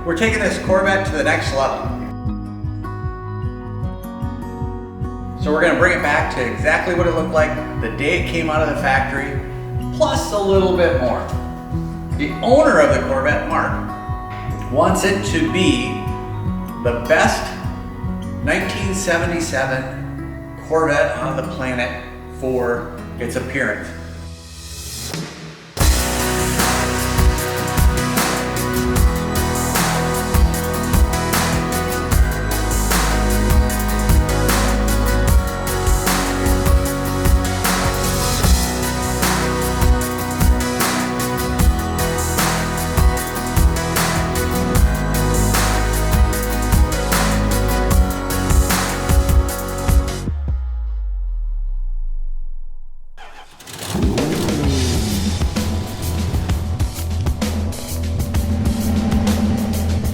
We're taking this Corvette to the next level. So we're gonna bring it back to exactly what it looked like the day it came out of the factory, plus a little bit more. The owner of the Corvette, Mark, wants it to be the best 1977 Corvette on the planet for its appearance.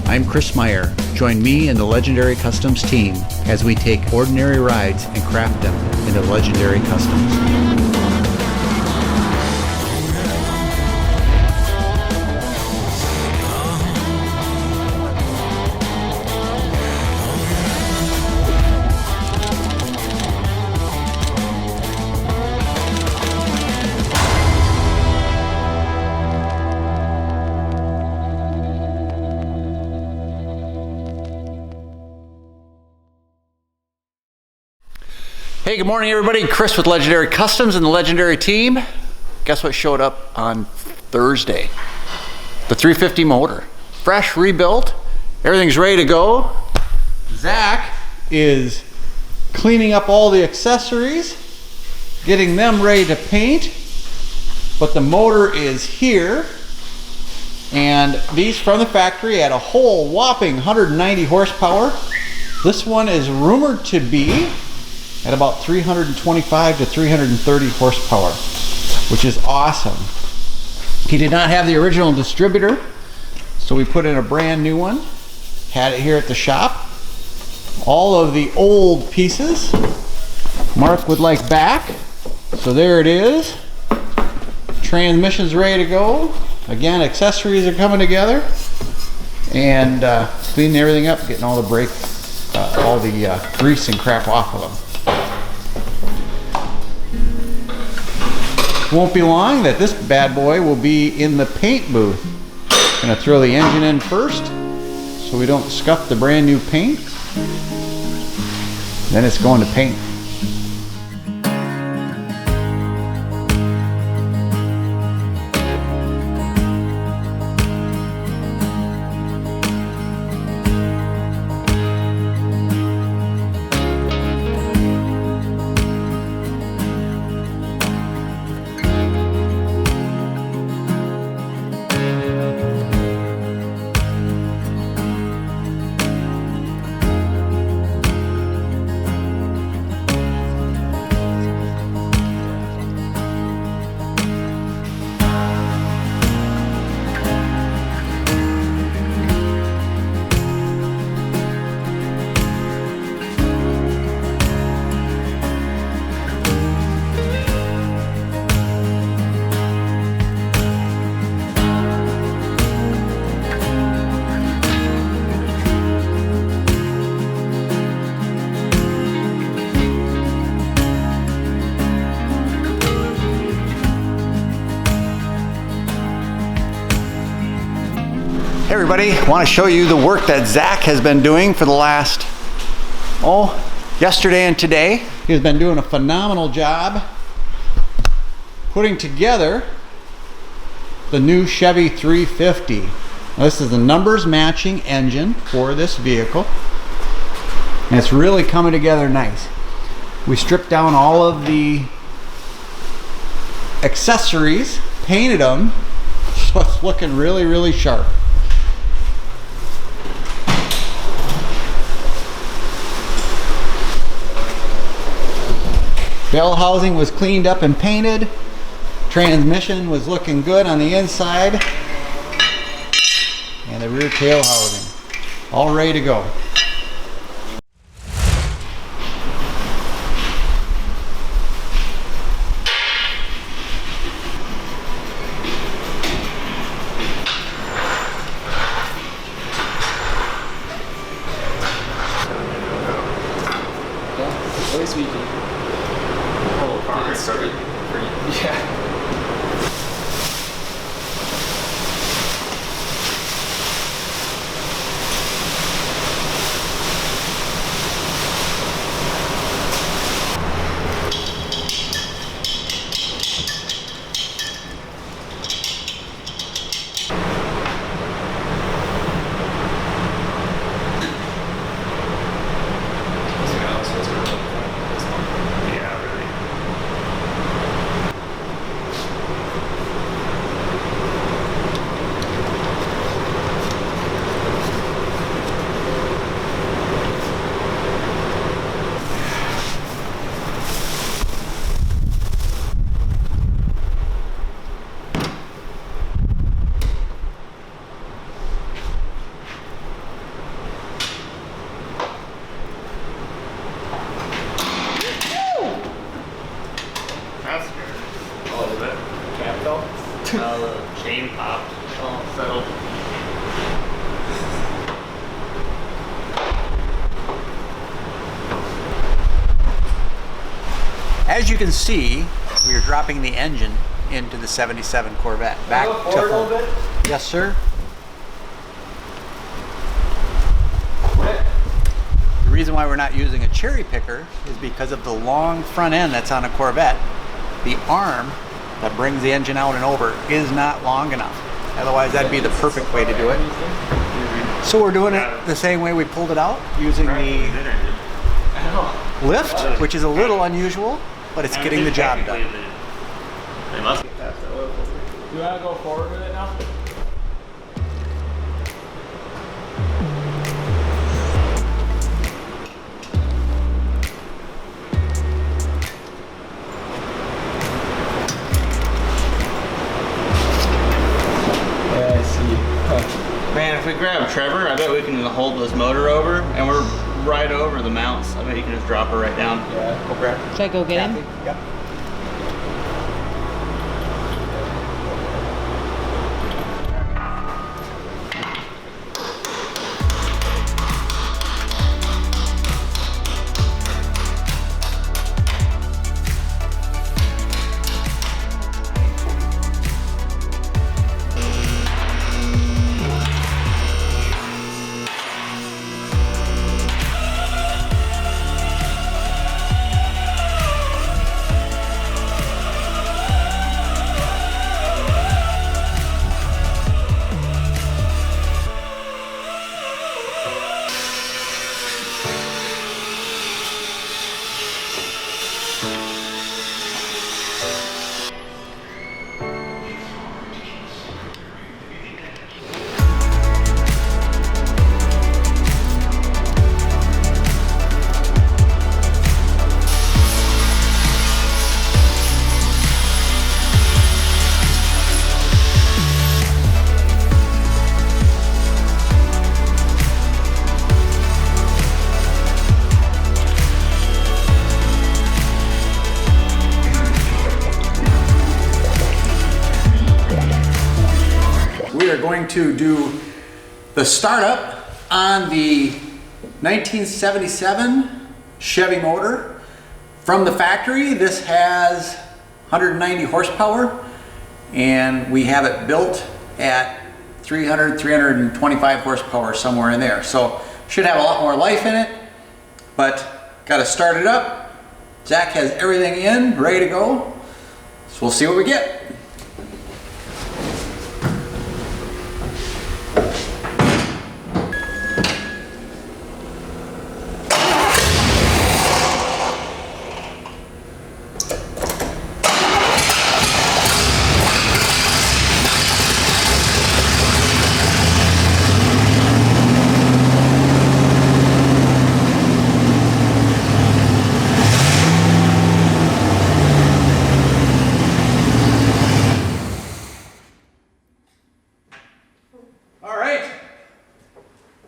I'm Chris Meyer. Join me and the Legendary Customs team as we take ordinary rides and craft them into legendary customs. Hey, good morning everybody. Chris with Legendary Customs and the Legendary team. Guess what showed up on Thursday? The 350 motor. Fresh, rebuilt, everything's ready to go. Zach is cleaning up all the accessories, getting them ready to paint, but the motor is here. And these from the factory at a whole whopping 190 horsepower. This one is rumored to be at about 325 to 330 horsepower, which is awesome. He did not have the original distributor, so we put in a brand new one. Had it here at the shop. All of the old pieces Mark would like back, so there it is. Transmission's ready to go. Again, accessories are coming together, and cleaning everything up, getting all the brake, all the grease and crap off of them. Won't be long that this bad boy will be in the paint booth. Gonna throw the engine in first so we don't scuff the brand new paint. Then it's going to paint. Hey everybody, I want to show you the work that Zach has been doing for the last, yesterday and today. He's been doing a phenomenal job putting together the new Chevy 350. Now, this is the numbers matching engine for this vehicle, and it's really coming together nice. We stripped down all of the accessories, painted them, so it's looking really, really sharp. Bell housing was cleaned up and painted. Transmission was looking good on the inside. And the rear tail housing, all ready to go. started. Yeah. The chain popped, all settled. As you can see, we are dropping the engine into the 77 Corvette. Back to full. A little bit? Yes, sir. The reason why we're not using a cherry picker is because of the long front end that's on a Corvette. The arm that brings the engine out and over is not long enough. Otherwise, that'd be the perfect way to do it. So we're doing it the same way we pulled it out, using the lift, which is a little unusual, but it's getting the job done. They must get past that oil filter. Do you want to go forward with it now? Yeah, I see. Man, if we grab Trevor, I bet we can hold this motor over, and we're right over the mounts. I bet you can just drop her right down. Yeah, go grab. Should I go get him? Yep. We are going to do the startup on the 1977 Chevy motor from the factory. This has 190 horsepower and we have it built at 325 horsepower, somewhere in there. So should have a lot more life in it, but got to start it up. Zach has everything in, ready to go. So we'll see what we get.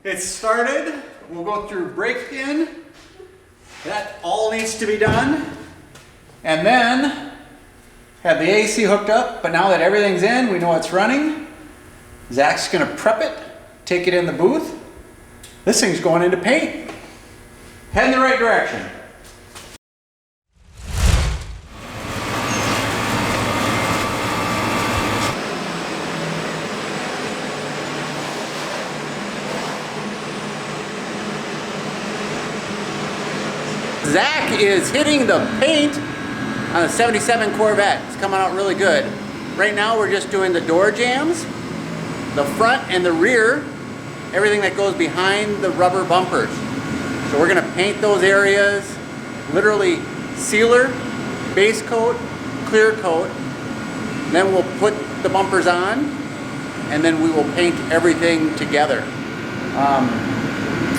It's started. We'll go through brake in. That all needs to be done. And then have the AC hooked up, but now that everything's in, we know it's running. Zach's gonna prep it, take it in the booth. This thing's going into paint. Head in the right direction. Zach is hitting the paint on a 77 Corvette. It's coming out really good. Right now we're just doing the door jambs, the front and the rear, everything that goes behind the rubber bumpers. So we're gonna paint those areas, literally sealer, base coat, clear coat. Then we'll put the bumpers on, and then we will paint everything together.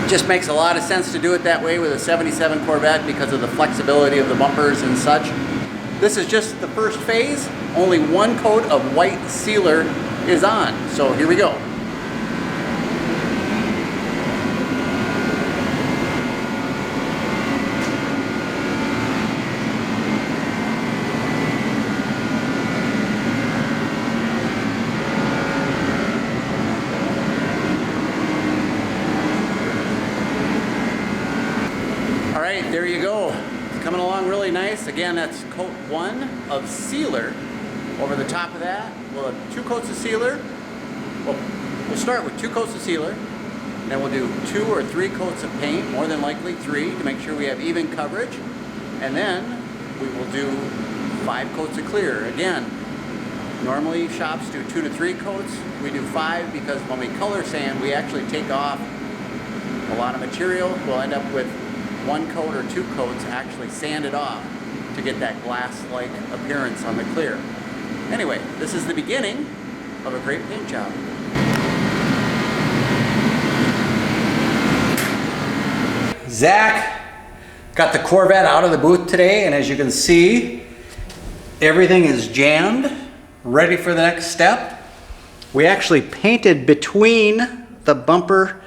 Just makes a lot of sense to do it that way with a 77 Corvette because of the flexibility of the bumpers and such. This is just the first phase. Only one coat of white sealer is on. So here we go. There you go. It's coming along really nice. Again, that's coat 1 of sealer. Over the top of that, we'll have 2 coats of sealer. We'll start with 2 coats of sealer. Then we'll do 2 or 3 coats of paint, more than likely 3, to make sure we have even coverage. And then we will do 5 coats of clear. Again, normally shops do 2 to 3 coats. We do 5 because when we color sand, we actually take off a lot of material. We'll end up with 1 coat or 2 coats actually sanded off to get that glass-like appearance on the clear. Anyway, this is the beginning of a great paint job. Zach got the Corvette out of the booth today, and as you can see, everything is jammed, ready for the next step. We actually painted between the bumper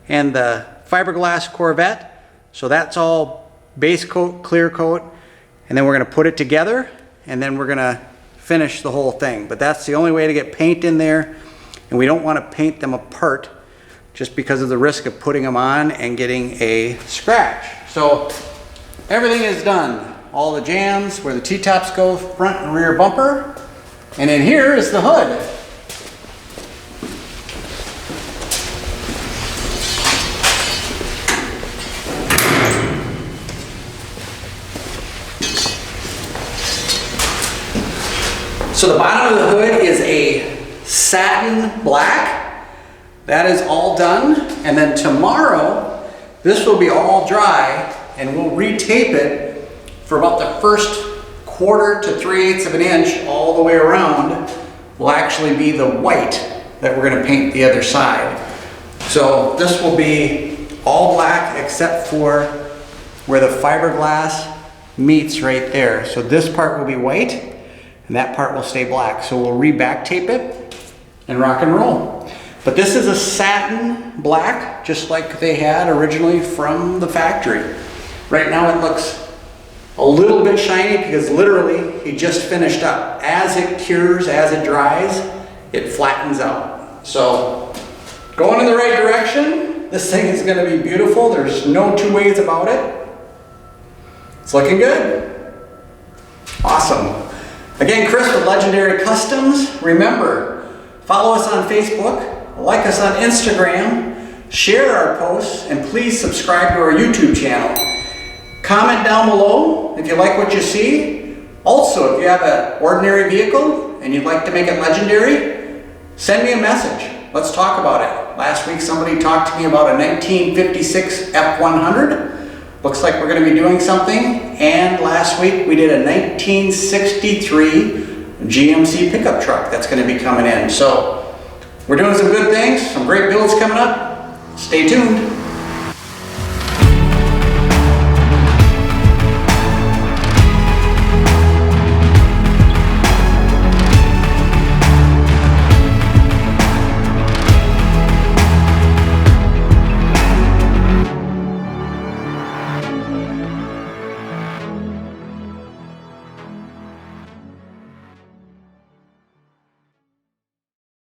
and the fiberglass Corvette. So that's all base coat, clear coat, and then we're gonna put it together, and then we're gonna finish the whole thing. But that's the only way to get paint in there, and we don't wanna paint them apart just because of the risk of putting them on and getting a scratch. So everything is done. All the jams, where the T-tops go, front and rear bumper, and in here is the hood. So the bottom of the hood is a satin black. That is all done. And then tomorrow, this will be all dry and we'll retape it for about the first 1/4 to 3/8 of an inch all the way around will actually be the white that we're gonna paint the other side. So this will be all black except for where the fiberglass meets right there. So this part will be white, and that part will stay black. So we'll re-back tape it and rock and roll. But this is a satin black, just like they had originally from the factory. Right now it looks a little bit shiny because literally he just finished up. As it cures, as it dries, it flattens out. So going in the right direction. This thing is gonna be beautiful. There's no 2 ways about it. It's looking good. Awesome. Again, Chris with Legendary Customs. Remember, follow us on Facebook, like us on Instagram, share our posts, and please subscribe to our YouTube channel. Comment down below if you like what you see. Also, if you have an ordinary vehicle and you'd like to make it legendary, send me a message. Let's talk about it. Last week somebody talked to me about a 1956 F100. Looks like we're going to be doing something. And last week we did a 1963 GMC pickup truck that's going to be coming in. So we're doing some good things, some great builds coming up. Stay tuned.